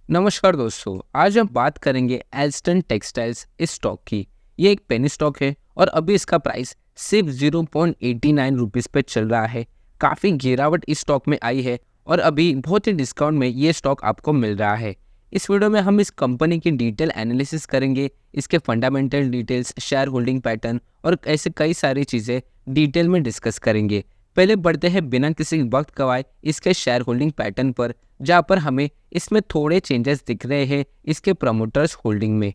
नमस्कार दोस्तों, आज हम बात करेंगे एल्स्टन टेक्सटाइल्स इस स्टॉक की। ये एक पेनी स्टॉक है और अभी इसका प्राइस सिर्फ 0.89 रुपीज़ पे चल रहा है। काफ़ी गिरावट इस स्टॉक में आई है और अभी बहुत ही डिस्काउंट में ये स्टॉक आपको मिल रहा है। इस वीडियो में हम इस कंपनी की डिटेल एनालिसिस करेंगे, इसके fundamental details, share holding pattern और ऐसे कई सारी चीज़ें डिटेल में डिस्कस करेंगे। पहले बढ़ते हैं बिना किसी वक्त गवाए इसके शेयर होल्डिंग पैटर्न पर, जहाँ पर हमें इसमें थोड़े चेंजेस दिख रहे हैं इसके प्रमोटर्स होल्डिंग में।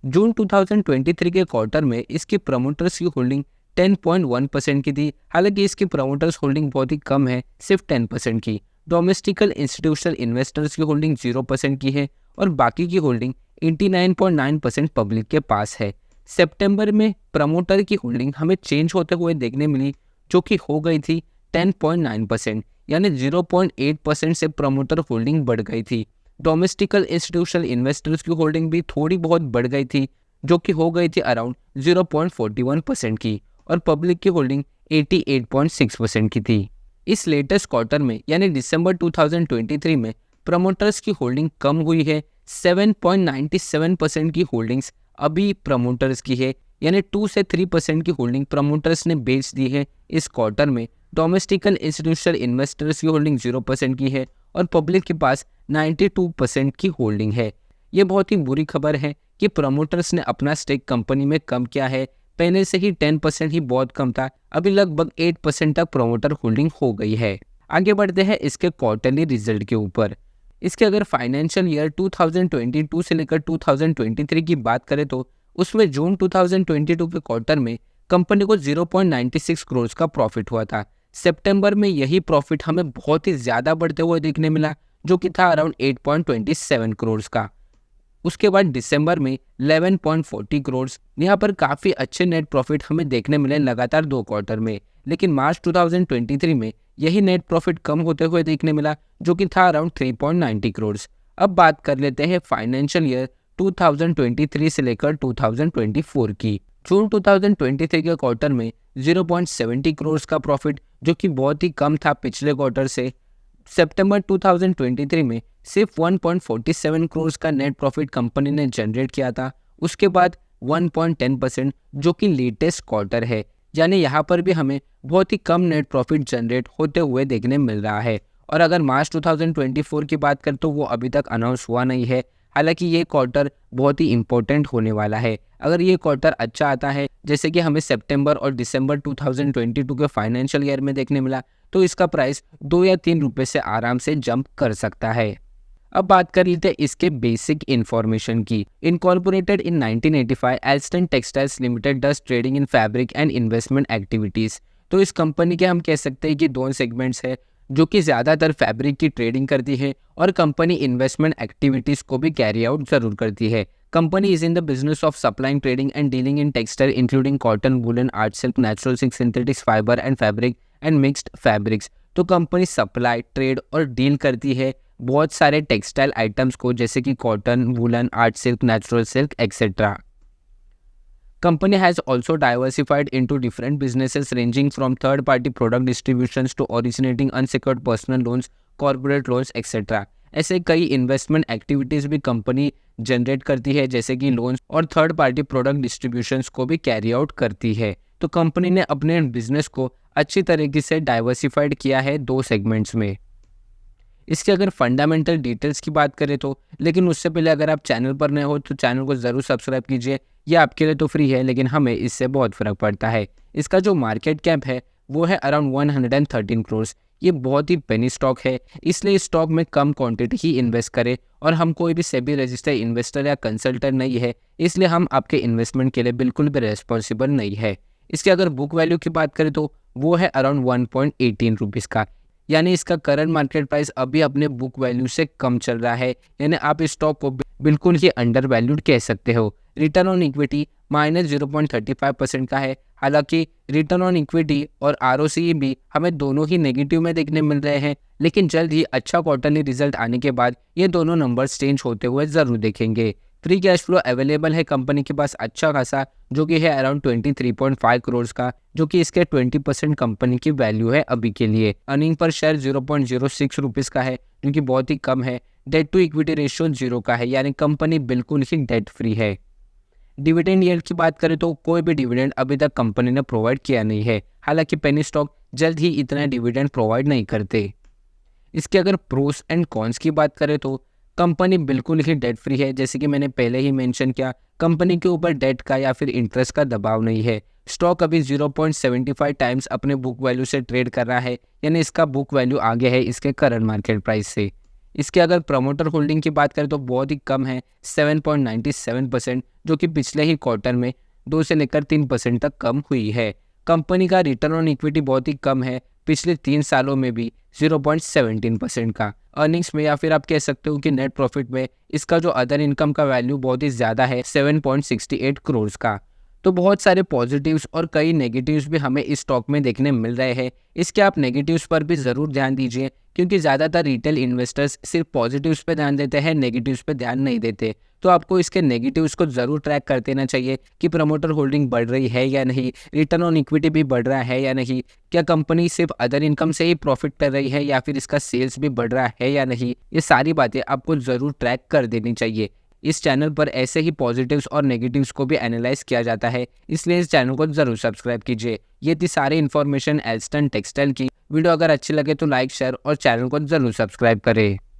जून 2023 के क्वार्टर में इसकी प्रमोटर्स की होल्डिंग 10.1% की थी। हालांकि इसकी प्रमोटर्स होल्डिंग बहुत ही कम है, सिर्फ 10% की। डोमेस्टिकल इंस्टीट्यूशनल इन्वेस्टर्स की होल्डिंग 0% की है और बाकी की होल्डिंग 89.9% पब्लिक के पास है। सितंबर में प्रमोटर की होल्डिंग हमें चेंज होते हुए देखने मिली, जो कि हो गई थी 10.9%, यानी 0.8% से प्रमोटर होल्डिंग बढ़ गई थी। डोमेस्टिकल इंस्टीट्यूशनल इन्वेस्टर्स की होल्डिंग भी थोड़ी बहुत बढ़ गई थी, जो कि हो गई थी अराउंड 0.41% की, और पब्लिक की होल्डिंग 88.6% की थी। इस लेटेस्ट क्वार्टर में यानी दिसंबर 2023 में प्रमोटर्स की होल्डिंग कम हुई है। 7.97% की होल्डिंग्स अभी प्रमोटर्स की है, यानी 2 से 3% की होल्डिंग प्रमोटर्स ने बेच दी है इस क्वार्टर में। डोमेस्टिकल इंस्टीट्यूशनल इन्वेस्टर्स की होल्डिंग 0% की है और पब्लिक के पास 92% की होल्डिंग है। ये बहुत ही बुरी खबर है कि प्रमोटर्स ने अपना स्टेक कंपनी में कम किया है। पहले से ही 10% ही बहुत कम था, अभी लगभग 8% तक प्रमोटर होल्डिंग हो गई है। आगे बढ़ते हैं इसके क्वार्टरली रिजल्ट के ऊपर। इसके अगर फाइनेंशियल ईयर 2022 से लेकर 2023 की बात करें तो उसमें जून 2022 के क्वार्टर में कंपनी को 0.96 करोड़ का प्रॉफिट हुआ था। सितंबर में यही प्रॉफिट हमें बहुत ही ज़्यादा बढ़ते हुए देखने मिला, जो कि था अराउंड 8.27 करोड़ का। उसके बाद दिसंबर में 11.40 करोड़, यहाँ पर काफ़ी अच्छे नेट प्रॉफिट हमें देखने मिले लगातार 2 क्वार्टर में। लेकिन मार्च 2023 में यही नेट प्रॉफिट कम होते हुए देखने मिला, जो कि था अराउंड 3.90 करोड़। अब बात कर लेते हैं फाइनेंशियल ईयर 2023 से लेकर 2024 की। जून 2023 के क्वार्टर में 0.70 करोड़ का प्रॉफिट, जो कि बहुत ही कम था पिछले क्वार्टर से। सितंबर 2023 में सिर्फ 1.47 करोड़ का नेट प्रॉफिट कंपनी ने जनरेट किया था। उसके बाद 1.10%, जो कि लेटेस्ट क्वार्टर है, यानी यहाँ पर भी हमें बहुत ही कम नेट प्रॉफिट जनरेट होते हुए देखने मिल रहा है। और अगर मार्च 2024 की बात करें तो वो अभी तक अनाउंस हुआ नहीं है। हालांकि ये क्वार्टर बहुत ही इंपॉर्टेंट होने वाला है। अगर ये क्वार्टर अच्छा आता है, जैसे कि हमें सितंबर और दिसंबर 2022 के फाइनेंशियल ईयर में देखने मिला, तो इसका प्राइस 2 या 3 रुपये से आराम से जंप कर सकता है। अब बात कर लेते हैं इसके बेसिक इन्फॉर्मेशन की। Incorporated in 1985, Elston textiles limited does trading in fabric and investment activities. तो इस कंपनी के हम कह सकते हैं कि 2 सेगमेंट्स है, जो कि ज़्यादातर फैब्रिक की ट्रेडिंग करती है और कंपनी इन्वेस्टमेंट एक्टिविटीज़ को भी कैरी आउट ज़रूर करती है। Company is in the business of supplying, trading and dealing in textile including cotton, woollen, art silk, natural silk, synthetics fibre and fabric and mixed fabrics. तो company supply, trade और deal करती है बहुत सारे textile items को, जैसे कि cotton, woollen, art silk, natural silk etcetera. Company has also diversified into different businesses ranging from third-party product distributions to originating unsecured personal loans, corporate loans, etc. ऐसे कई इन्वेस्टमेंट एक्टिविटीज़ भी company generate करती है, जैसे कि loans और third party product distributions को भी कैरी आउट करती है। तो कंपनी ने अपने बिजनेस को अच्छी तरीके से डाइवर्सिफाइड किया है 2 सेगमेंट्स में। इसके अगर फंडामेंटल डिटेल्स की बात करें तो, लेकिन उससे पहले अगर आप चैनल पर नए हो तो चैनल को ज़रूर सब्सक्राइब कीजिए। ये आपके लिए तो फ्री है, लेकिन हमें इससे बहुत फ़र्क पड़ता है। इसका जो मार्केट कैप है वो है अराउंड 113 करोड़। ये बहुत ही पेनी स्टॉक है, इसलिए इस स्टॉक में कम क्वांटिटी ही इन्वेस्ट करें। और हम कोई भी सेबी रजिस्टर्ड इन्वेस्टर या कंसल्टेंट नहीं है, इसलिए हम आपके इन्वेस्टमेंट के लिए बिल्कुल भी रेस्पॉन्सिबल नहीं है। इसकी अगर बुक वैल्यू की बात करें तो वो है अराउंड 1.18 रुपीज़ का, यानी इसका करंट मार्केट प्राइस अभी अपने बुक वैल्यू से कम चल रहा है, यानी आप इस स्टॉक को बिल्कुल ही अंडर वैल्यूड कह सकते हो। रिटर्न ऑन इक्विटी -0.35% का है। हालांकि रिटर्न ऑन इक्विटी और ROCE भी हमें दोनों ही नेगेटिव में देखने मिल रहे हैं, लेकिन जल्द ही अच्छा क्वार्टरली रिजल्ट आने के बाद ये दोनों नंबर्स चेंज होते हुए ज़रूर देखेंगे। फ्री कैश फ्लो अवेलेबल है कंपनी के पास अच्छा खासा, जो कि है अराउंड 23.5 करोड़ का, जो कि इसके 20% कंपनी की वैल्यू है अभी के लिए। अर्निंग पर शेयर 0.06 रुपीज़ का है, जो कि बहुत ही कम है। डेट टू इक्विटी रेशियो 0 का है, यानी कंपनी बिल्कुल ही डेट फ्री है। डिविडेंड यील्ड की बात करें तो कोई भी डिविडेंड अभी तक कंपनी ने प्रोवाइड किया नहीं है। हालांकि पेनी स्टॉक जल्द ही इतना डिविडेंड प्रोवाइड नहीं करते। इसके अगर प्रोस एंड कॉन्स की बात करें तो कंपनी बिल्कुल ही डेट फ्री है। जैसे कि मैंने पहले ही मेंशन किया, कंपनी के ऊपर डेट का या फिर इंटरेस्ट का दबाव नहीं है। स्टॉक अभी 0.75 टाइम्स अपने बुक वैल्यू से ट्रेड कर रहा है, यानी इसका बुक वैल्यू आगे है इसके करंट मार्केट प्राइस से। इसके अगर प्रमोटर होल्डिंग की बात करें तो बहुत ही कम है, 7.97%, जो कि पिछले ही क्वार्टर में 2 से लेकर 3% तक कम हुई है। कंपनी का रिटर्न ऑन इक्विटी बहुत ही कम है, पिछले 3 सालों में भी 0.17% का। अर्निंग्स में या फिर आप कह सकते हो कि नेट प्रॉफिट में इसका जो अदर इनकम का वैल्यू बहुत ही ज़्यादा है, 7.68 करोड़ का। तो बहुत सारे पॉजिटिव्स और कई नेगेटिव्स भी हमें इस स्टॉक में देखने मिल रहे हैं। इसके आप नेगेटिव्स पर भी ज़रूर ध्यान दीजिए, क्योंकि ज़्यादातर रिटेल इन्वेस्टर्स सिर्फ पॉजिटिव्स पे ध्यान देते हैं, नेगेटिव्स पे ध्यान नहीं देते। तो आपको इसके नेगेटिव्स को ज़रूर ट्रैक कर देना चाहिए कि प्रमोटर होल्डिंग बढ़ रही है या नहीं, रिटर्न ऑन इक्विटी भी बढ़ रहा है या नहीं, क्या कंपनी सिर्फ अदर इनकम से ही प्रॉफिट कर रही है या फिर इसका सेल्स भी बढ़ रहा है या नहीं। ये सारी बातें आपको ज़रूर ट्रैक कर देनी चाहिए। इस चैनल पर ऐसे ही पॉजिटिव्स और नेगेटिव्स को भी एनालाइज किया जाता है, इसलिए इस चैनल को ज़रूर सब्सक्राइब कीजिए। ये थी सारी इन्फॉर्मेशन एल्स्टन टेक्सटाइल की। वीडियो अगर अच्छी लगे तो लाइक, शेयर और चैनल को ज़रूर सब्सक्राइब करें।